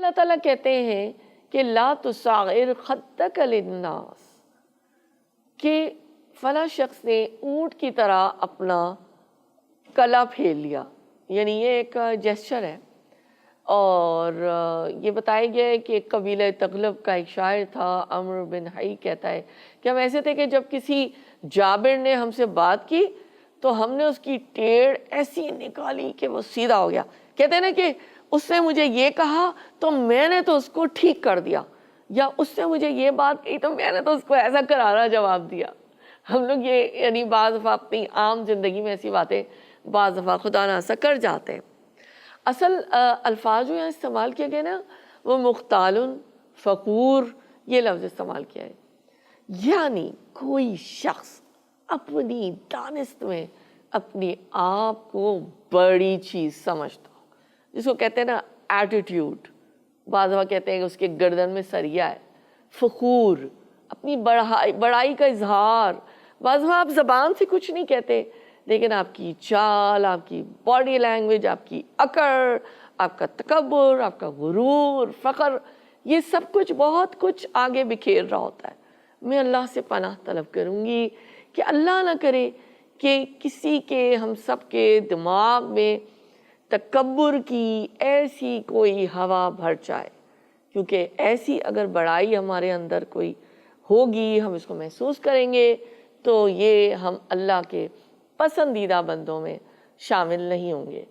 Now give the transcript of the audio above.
اللہ تعالیٰ کہتے ہیں کہ لا تصغر خدک للناس، کہ فلاں شخص نے اونٹ کی طرح اپنا کلا پھیل لیا، یعنی یہ ایک جیسچر ہے۔ اور یہ بتایا گیا ہے کہ قبیلہ تغلب کا ایک شاعر تھا، عمرو بن حی، کہتا ہے کہ ہم ایسے تھے کہ جب کسی جابر نے ہم سے بات کی تو ہم نے اس کی ٹیڑھ ایسی نکالی کہ وہ سیدھا ہو گیا۔ کہتے ہیں نا کہ اس نے مجھے یہ کہا تو میں نے تو اس کو ٹھیک کر دیا، یا اس نے مجھے یہ بات کہی تو میں نے تو اس کو ایسا کرارا جواب دیا۔ ہم لوگ یہ یعنی بعض دفعہ اپنی عام زندگی میں ایسی باتیں بعض دفعہ خدا نہ ایسا کر جاتے ہیں۔ اصل الفاظ جو یہاں استعمال کیے گئے نا وہ مختال، فخور، یہ لفظ استعمال کیا ہے، یعنی کوئی شخص اپنی دانست میں اپنے آپ کو بڑی چیز سمجھتا ہو، جس کو کہتے ہیں نا ایٹیٹیوڈ، بعض دفعہ کہتے ہیں کہ اس کے گردن میں سریا ہے، فخور، اپنی بڑائی کا اظہار۔ بعض دفعہ آپ زبان سے کچھ نہیں کہتے لیکن آپ کی چال، آپ کی باڈی لینگویج، آپ کی اکڑ، آپ کا تکبر، آپ کا غرور، فخر، یہ سب کچھ بہت کچھ آگے بکھیر رہا ہوتا ہے۔ میں اللہ سے پناہ طلب کروں گی کہ اللہ نہ کرے کہ کسی کے، ہم سب کے دماغ میں تکبر کی ایسی کوئی ہوا بھر جائے، کیونکہ ایسی اگر بڑائی ہمارے اندر کوئی ہوگی، ہم اس کو محسوس کریں گے تو یہ ہم اللہ کے پسندیدہ بندوں میں شامل نہیں ہوں گے۔